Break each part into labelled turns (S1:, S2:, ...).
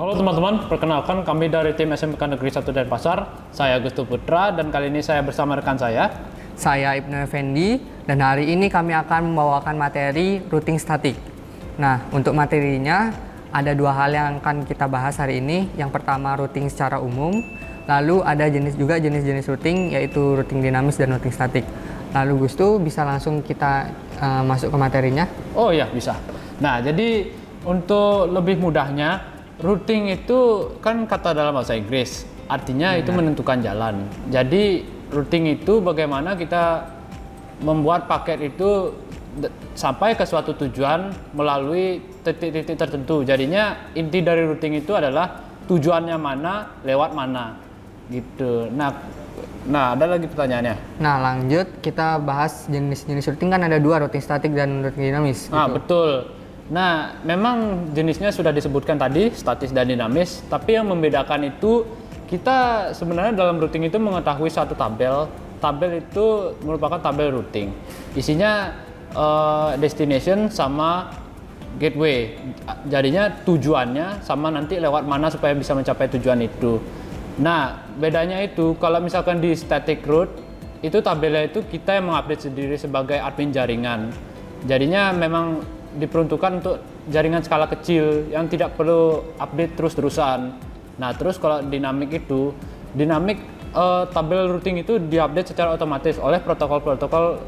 S1: Halo teman-teman, perkenalkan kami dari tim SMK Negeri 1 Denpasar. Saya Gustu Putra dan kali ini saya bersama rekan saya.
S2: Saya Ibnu Effendi dan hari ini kami akan membawakan materi routing statik. Nah, untuk materinya ada dua hal yang akan kita bahas hari ini. Yang pertama routing secara umum, lalu ada jenis-jenis routing yaitu routing dinamis dan routing statik. Lalu Gustu bisa langsung kita masuk ke materinya?
S1: Oh iya, bisa. Nah, jadi untuk lebih mudahnya, routing itu kan kata dalam bahasa Inggris, artinya itu menentukan jalan. Jadi routing itu bagaimana kita membuat paket itu sampai ke suatu tujuan melalui titik-titik tertentu. Jadinya inti dari routing itu adalah tujuannya mana, lewat mana, gitu. Nah, ada lagi pertanyaannya.
S2: Nah, lanjut kita bahas jenis-jenis routing. Kan ada dua, routing statik dan routing dinamis.
S1: Nah,
S2: gitu.
S1: betul. Nah, memang jenisnya sudah disebutkan tadi, statis dan dinamis, tapi yang membedakan itu kita sebenarnya dalam routing itu mengetahui satu tabel. Tabel itu merupakan tabel routing. Isinya destination sama gateway. Jadinya tujuannya sama nanti lewat mana supaya bisa mencapai tujuan itu. Nah, bedanya itu kalau misalkan di static route, itu tabelnya itu kita yang mengupdate sendiri sebagai admin jaringan. Jadinya memang diperuntukkan untuk jaringan skala kecil yang tidak perlu update terus-terusan. Nah, terus kalau dinamik itu, tabel routing itu diupdate secara otomatis oleh protokol-protokol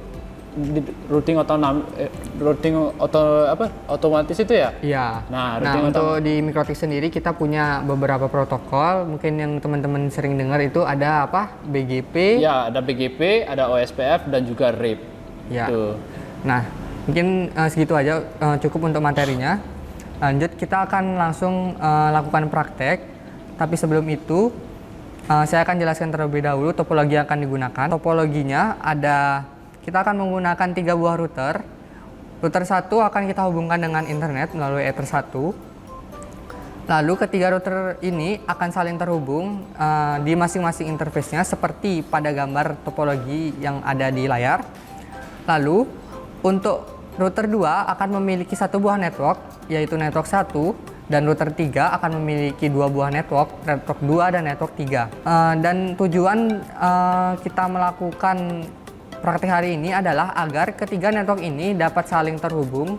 S1: otomatis itu ya?
S2: Iya.
S1: Nah,
S2: untuk di Mikrotik sendiri kita punya beberapa protokol. Mungkin yang teman-teman sering dengar itu ada apa? BGP.
S1: Ya, ada BGP, ada OSPF dan juga RIP.
S2: Ya.
S1: Tuh.
S2: Nah, mungkin segitu aja cukup untuk materinya. Lanjut kita akan langsung lakukan praktek. Tapi sebelum itu saya akan jelaskan terlebih dahulu topologi yang akan digunakan. Topologinya kita akan menggunakan 3 buah router. Router 1 akan kita hubungkan dengan internet melalui Ether 1. Lalu ketiga router ini akan saling terhubung di masing-masing interface-nya seperti pada gambar topologi yang ada di layar. Lalu untuk router 2 akan memiliki satu buah network, yaitu network 1, dan router 3 akan memiliki 2 buah network 2 dan network 3. Dan tujuan kita melakukan praktik hari ini adalah agar ketiga network ini dapat saling terhubung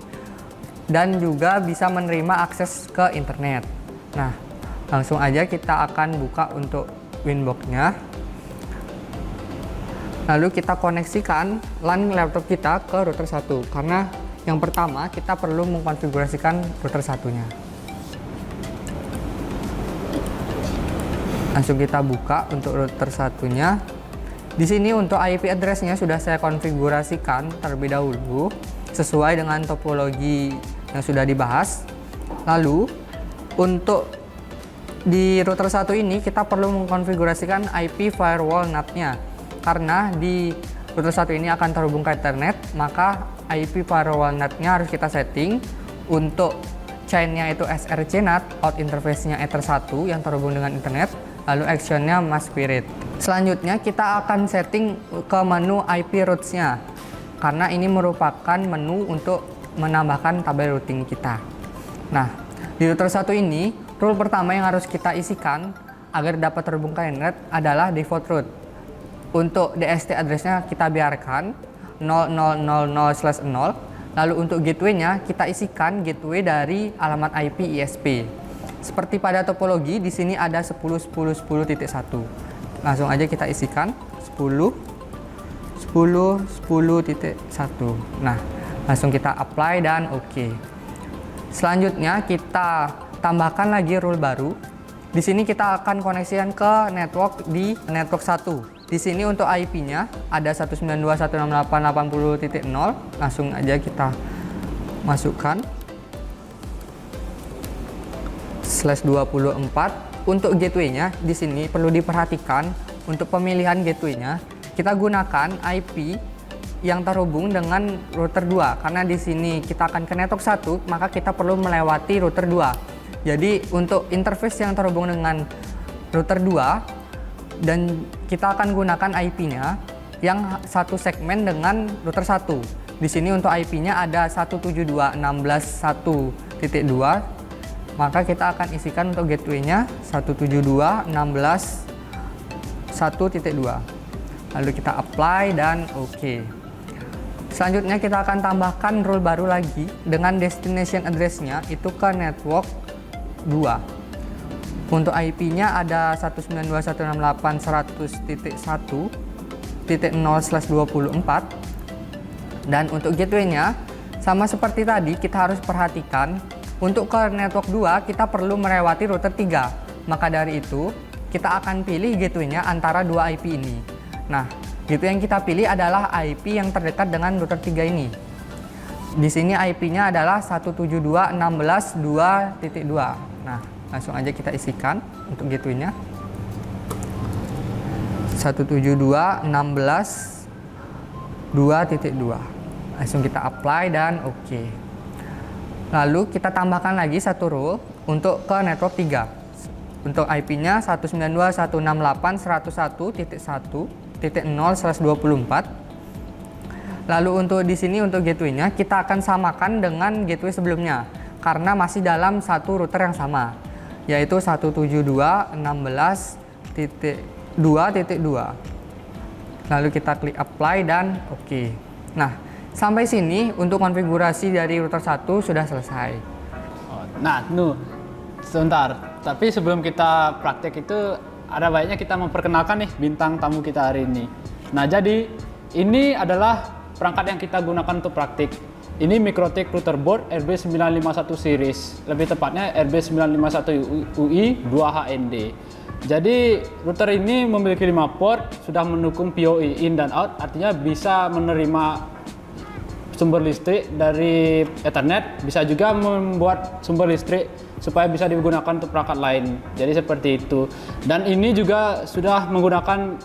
S2: dan juga bisa menerima akses ke internet. Nah, langsung aja kita akan buka untuk Winbox-nya. Lalu kita koneksikan LAN laptop kita ke router 1, karena yang pertama kita perlu mengkonfigurasikan router 1-nya. Langsung kita buka untuk router 1-nya. Di sini untuk IP address-nya sudah saya konfigurasikan terlebih dahulu sesuai dengan topologi yang sudah dibahas. Lalu untuk di router 1 ini kita perlu mengkonfigurasikan IP firewall NAT-nya. Karena di router 1 ini akan terhubung ke Ethernet, maka IP firewall NAT-nya harus kita setting. Untuk chain-nya itu SRC NAT, out interface-nya Ether 1 yang terhubung dengan internet, lalu action-nya Masquerade. Selanjutnya kita akan setting ke menu IP routes-nya, karena ini merupakan menu untuk menambahkan tabel routing kita. Nah, di router 1 ini, rule pertama yang harus kita isikan agar dapat terhubung ke internet adalah default route. Untuk DST address-nya kita biarkan 0000/0. Lalu untuk gateway-nya kita isikan gateway dari alamat IP ISP. Seperti pada topologi, di sini ada 10.10.10.1. Langsung aja kita isikan 10.10.10.1. Nah, langsung kita apply dan oke. Selanjutnya kita tambahkan lagi rule baru. Di sini kita akan koneksikan ke network di network 1. Di sini untuk IP-nya ada 192.168.80.0. Langsung aja kita masukkan /24. Untuk gateway-nya di sini perlu diperhatikan untuk pemilihan gateway-nya kita gunakan IP yang terhubung dengan router 2, karena di sini kita akan ke network 1, maka kita perlu melewati router 2. Jadi untuk interface yang terhubung dengan router 2 dan kita akan gunakan IP-nya yang satu segmen dengan router 1. Di sini untuk IP-nya ada 172.16.1.2 maka kita akan isikan untuk gateway-nya 172.16.1.2. Lalu kita apply dan oke. Selanjutnya kita akan tambahkan rule baru lagi dengan destination address-nya itu ke network 2. Untuk IP-nya ada 192.168.100.1.0/24 dan untuk gateway-nya sama seperti tadi, kita harus perhatikan untuk ke network 2 kita perlu melewati router 3. Maka dari itu kita akan pilih gateway-nya antara dua IP ini. Nah, gateway yang kita pilih adalah IP yang terdekat dengan router 3 ini. Di sini IP-nya adalah 172.16.2.2. Nah, langsung aja kita isikan untuk gateway-nya. 172.16.2.2. Langsung kita apply dan oke. Lalu kita tambahkan lagi satu rule untuk ke network 3. Untuk IP-nya 192.168.101.0/24. Lalu untuk di sini untuk gateway-nya kita akan samakan dengan gateway sebelumnya karena masih dalam satu router yang sama, yaitu 172.16.2.2. Lalu kita klik apply dan oke. Nah, sampai sini untuk konfigurasi dari router 1 sudah selesai.
S1: Nah, sebentar. Tapi sebelum kita praktek itu, ada baiknya kita memperkenalkan nih bintang tamu kita hari ini. Nah, jadi ini adalah perangkat yang kita gunakan untuk praktik. Ini MikroTik Router Board RB951 series, lebih tepatnya RB951UI 2HND. Jadi router ini memiliki 5 port, sudah mendukung PoE in dan out, artinya bisa menerima sumber listrik dari Ethernet, bisa juga membuat sumber listrik supaya bisa digunakan untuk perangkat lain. Jadi seperti itu. Dan ini juga sudah menggunakan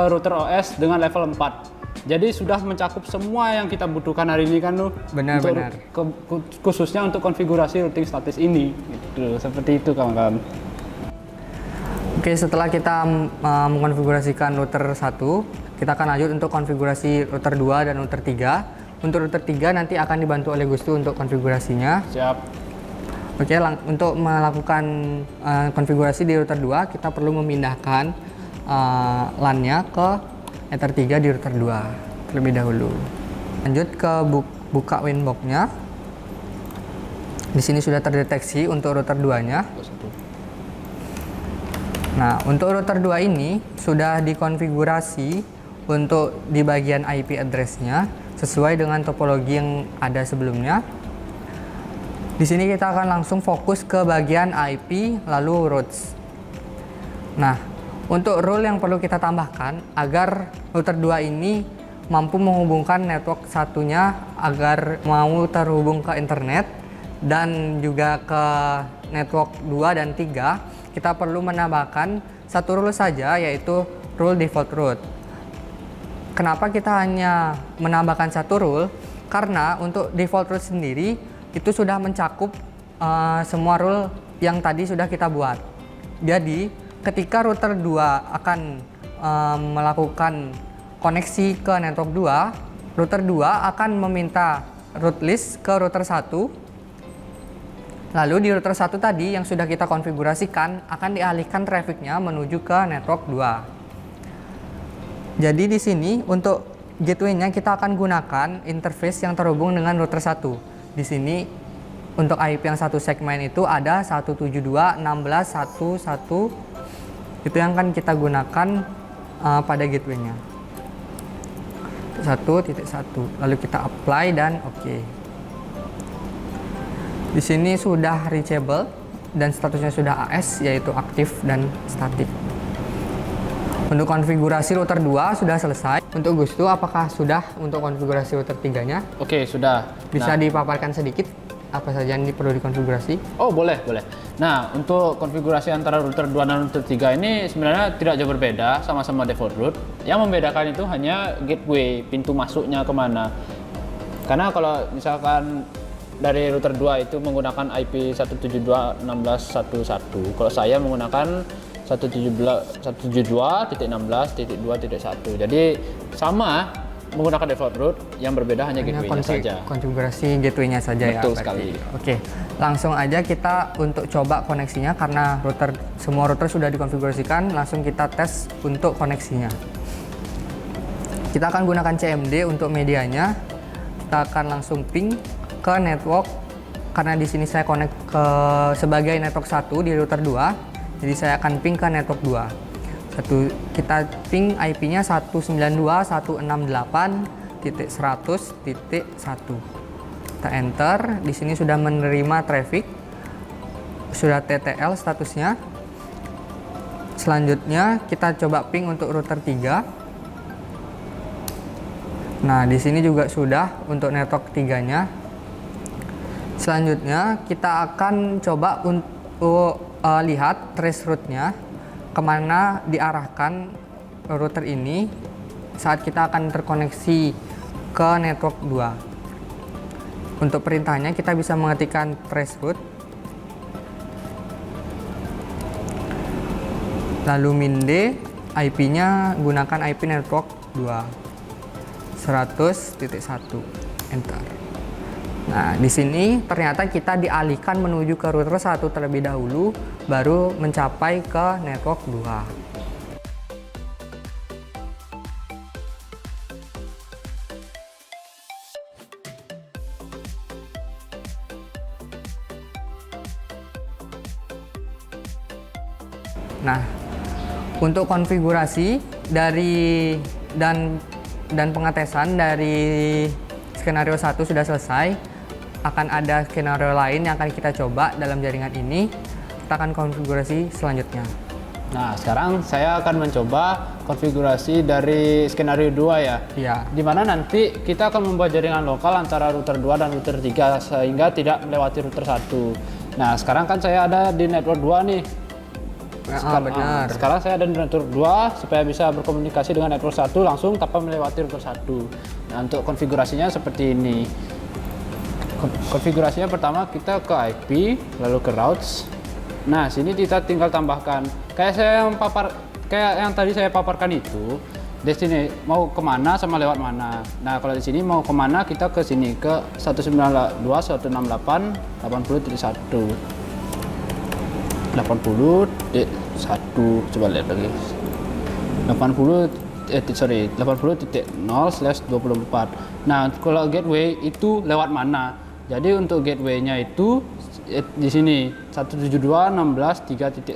S1: router OS dengan level 4. Jadi sudah mencakup semua yang kita butuhkan hari ini kan Nuh.
S2: Benar-benar.
S1: Khususnya untuk konfigurasi routing statis ini. Gitu. Seperti itu kawan-kawan.
S2: Oke, setelah kita mengkonfigurasikan router 1, kita akan lanjut untuk konfigurasi router 2 dan router 3. Untuk router 3 nanti akan dibantu oleh Gustu untuk konfigurasinya.
S1: Siap.
S2: Oke, untuk melakukan konfigurasi di router 2, kita perlu memindahkan LAN-nya ke Ether 3 di router 2 terlebih dahulu. Lanjut ke buka Winbox-nya. Di sini sudah terdeteksi untuk router 2-nya. Nah, untuk router 2 ini sudah dikonfigurasi untuk di bagian IP address-nya sesuai dengan topologi yang ada sebelumnya. Di sini kita akan langsung fokus ke bagian IP lalu routes. Nah, untuk rule yang perlu kita tambahkan agar router 2 ini mampu menghubungkan network satunya agar mau terhubung ke internet dan juga ke network 2 dan 3, kita perlu menambahkan satu rule saja, yaitu rule default route. Kenapa kita hanya menambahkan satu rule? Karena untuk default route sendiri itu sudah mencakup semua rule yang tadi sudah kita buat. Jadi ketika router 2 akan melakukan koneksi ke network 2, router 2 akan meminta route list ke router 1. Lalu di router 1 tadi yang sudah kita konfigurasikan akan dialihkan trafficnya menuju ke network 2. Jadi di sini untuk gateway-nya kita akan gunakan interface yang terhubung dengan router 1. Di sini untuk IP yang satu segmen itu ada 172.16.1.1. Itu yang akan kita gunakan pada gateway-nya. 1.1. Lalu kita apply dan oke. Di sini sudah reachable dan statusnya sudah AS, yaitu aktif dan statik. Untuk konfigurasi router 2 sudah selesai. Untuk Gustu, apakah sudah untuk konfigurasi router 3-nya?
S1: Oke, sudah.
S2: Bisa dipaparkan sedikit apa saja yang perlu dikonfigurasi?
S1: Oh, boleh. Nah, untuk konfigurasi antara router 2 dan router 3 ini sebenarnya tidak jauh berbeda, sama-sama default route. Yang membedakan itu hanya gateway, pintu masuknya kemana. Karena kalau misalkan dari router 2 itu menggunakan IP 172.16.1.1. Kalau saya menggunakan 172.16.2.1. Jadi sama, menggunakan default route, yang berbeda hanya gateway-nya saja.
S2: Konfigurasi gateway-nya saja ya.
S1: Betul
S2: berarti.
S1: sekali.
S2: Oke, langsung aja kita untuk coba koneksinya karena semua router sudah dikonfigurasikan, langsung kita tes untuk koneksinya. Kita akan gunakan CMD untuk medianya. Kita akan langsung ping ke network karena di sini saya connect ke sebagai network 1 di router 2. Jadi saya akan ping ke network 2. Kita ping IP-nya 192.168.100.1. Kita enter. Di sini sudah menerima traffic. Sudah TTL statusnya. Selanjutnya kita coba ping untuk router 3. Nah, di sini juga sudah untuk network 3-nya. Selanjutnya kita akan coba untuk lihat trace route-nya kemana diarahkan router ini saat kita akan terkoneksi ke network 2. Untuk perintahnya kita bisa mengetikkan trace route, lalu minde IP-nya gunakan IP network 2 100.1, enter. Nah, di sini ternyata kita dialihkan menuju ke router 1 terlebih dahulu, baru mencapai ke network 2. Nah, untuk konfigurasi dari dan pengetesan dari skenario 1 sudah selesai. Akan ada skenario lain yang akan kita coba dalam jaringan ini. Kita akan konfigurasi selanjutnya.
S1: Nah, sekarang saya akan mencoba konfigurasi dari skenario 2 ya.
S2: Iya.
S1: Dimana nanti kita akan membuat jaringan lokal antara router 2 dan router 3 sehingga tidak melewati router 1. Nah, sekarang kan saya ada di network 2 nih.
S2: Benar.
S1: Sekarang saya ada di network 2 supaya bisa berkomunikasi dengan network 1 langsung tanpa melewati router 1. Nah, untuk konfigurasinya seperti ini. Konfigurasinya pertama kita ke IP, lalu ke routes. Nah, sini kita tinggal tambahkan kayak yang tadi saya paparkan itu. Di sini mau kemana sama lewat mana. Nah, kalau di sini mau kemana kita ke sini ke 192.168.80.1. 80.1 coba lihat lagi. 80.0/24. Nah, kalau gateway itu lewat mana? Jadi untuk gateway-nya itu di sini 172.16.3.1.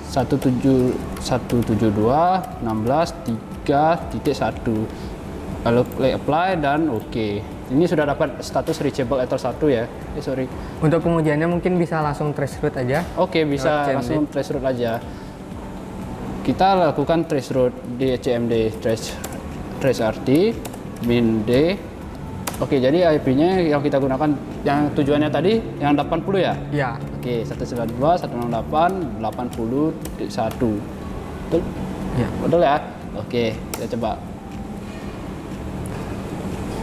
S1: 172.16.3.1. Lalu klik apply dan oke. Ini sudah dapat status reachable ether 1 ya. Sorry.
S2: Untuk pengujiannya mungkin bisa langsung trace route aja.
S1: Oke, bisa langsung trace route aja. Kita lakukan trace route di CMD trace RT min D. Oke, jadi IP-nya yang kita gunakan yang tujuannya tadi yang 80 ya?
S2: Iya.
S1: Oke, 192.168.80.1. Betul?
S2: Iya.
S1: Betul ya? Oke, kita coba.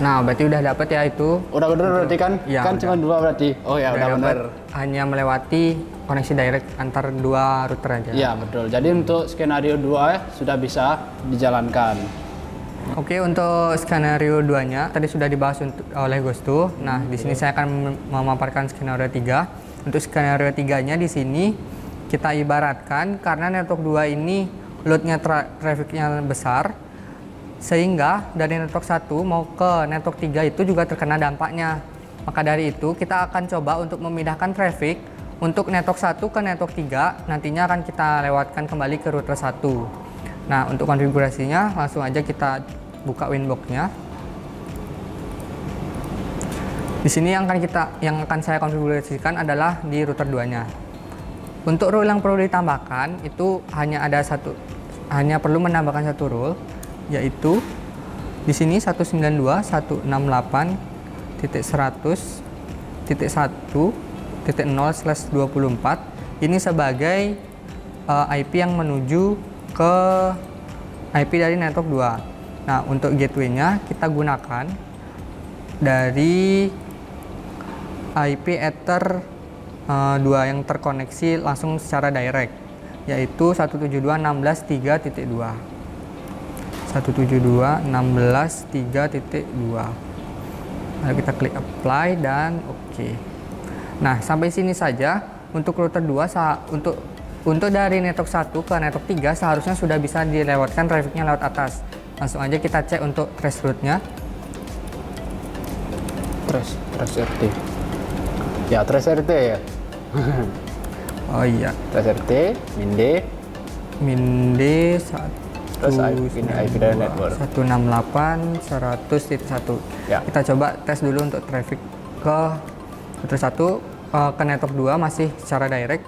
S2: Nah, berarti udah dapat ya itu.
S1: Udah bener berarti kan?
S2: Ya,
S1: kan
S2: udah.
S1: cuma 2 berarti. Oh ya, udah bener.
S2: Hanya melewati koneksi direct antar 2 router aja.
S1: Iya, betul. Jadi untuk skenario 2 sudah bisa dijalankan.
S2: Oke, untuk skenario 2-nya tadi sudah dibahas oleh Gostu. Nah, di sini saya akan memaparkan skenario 3. Untuk skenario 3-nya di sini kita ibaratkan karena network 2 ini load-nya traffic-nya besar, sehingga dari network 1 mau ke network 3 itu juga terkena dampaknya. Maka dari itu kita akan coba untuk memindahkan traffic untuk network 1 ke network 3, nantinya akan kita lewatkan kembali ke router 1. Nah, untuk konfigurasinya langsung aja kita buka Winbox-nya. Di sini yang akan saya konfigurasikan adalah di router 2-nya. Untuk rule yang perlu ditambahkan itu hanya perlu menambahkan satu rule, yaitu di sini 192.168.100.1/24 ini sebagai IP yang menuju ke IP dari network 2. Nah, untuk gateway-nya kita gunakan dari IP ether 2 yang terkoneksi langsung secara direct, yaitu 172.16.3.2. 172.16.3.2. Lalu kita klik apply dan oke. Nah, sampai sini saja untuk router 2 untuk dari network 1 ke network 3 seharusnya sudah bisa dilewatkan trafficnya lewat atas. Langsung aja kita cek untuk trace route-nya.
S1: Trace RT. Ya, trace RT ya.
S2: Oh iya,
S1: Trace RT, Minde, terus IP dari network
S2: 168.100.1.
S1: Ya.
S2: Kita coba tes dulu untuk traffic ke router 1, ke network 2 masih secara direct.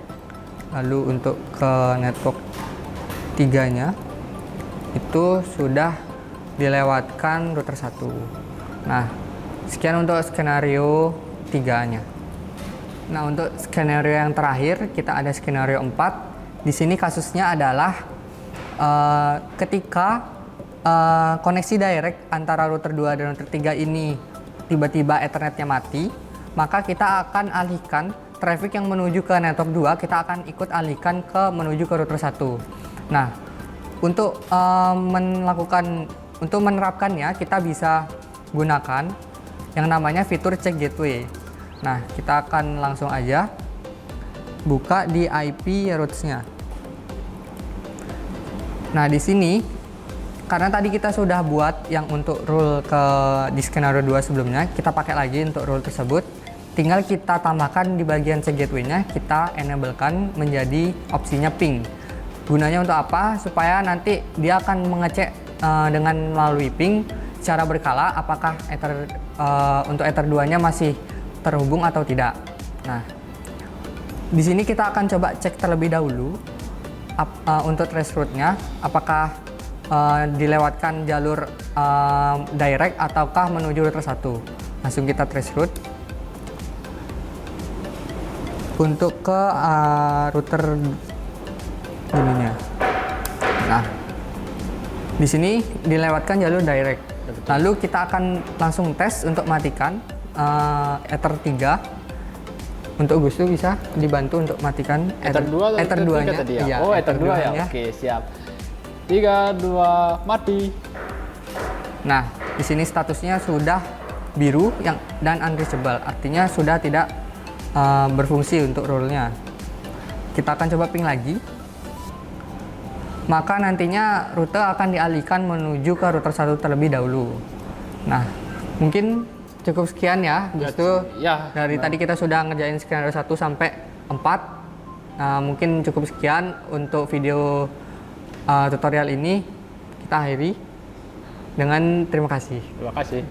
S2: Lalu untuk ke network 3-nya itu sudah dilewatkan router 1. Nah, sekian untuk skenario 3-nya. Nah, untuk skenario yang terakhir kita ada skenario 4. Di sini kasusnya adalah ketika koneksi direct antara router 2 dan router 3 ini tiba-tiba Ethernetnya mati, maka kita akan alihkan traffic yang menuju ke network 2, kita akan ikut alihkan menuju ke router 1. Nah, untuk menerapkannya kita bisa gunakan yang namanya fitur check gateway. Nah, kita akan langsung aja buka di IP routes-nya. Nah, di sini karena tadi kita sudah buat yang untuk rule di skenario 2 sebelumnya, kita pakai lagi untuk rule tersebut. Tinggal kita tambahkan di bagian check gateway-nya, kita enablekan menjadi opsinya ping. Gunanya untuk apa? Supaya nanti dia akan mengecek dengan melalui ping secara berkala apakah untuk Ether 2-nya masih terhubung atau tidak. Nah, di sini kita akan coba cek terlebih dahulu untuk trace route-nya apakah dilewatkan jalur direct ataukah menuju router 1. Langsung kita trace route untuk ke router ininya. Nah, di sini dilewatkan jalur direct. Lalu kita akan langsung tes untuk matikan Ether 3. Untuk Gustu bisa dibantu untuk matikan
S1: Ether 2 atau
S2: Ether 2-nya
S1: tadi ya?
S2: iya,
S1: Oh, Ether 2 ya? Oke, siap. 3, 2, mati.
S2: Nah, di sini statusnya sudah biru dan unreachable, artinya sudah tidak berfungsi untuk rule-nya. Kita akan coba ping lagi. Maka nantinya rute akan dialihkan menuju ke router 1 terlebih dahulu. Nah, mungkin cukup sekian ya, Gustu.
S1: Ya,
S2: Dari tadi kita sudah ngerjain skenario 1 sampai 4. Mungkin cukup sekian untuk video tutorial ini. Kita akhiri dengan terima kasih.
S1: Terima kasih.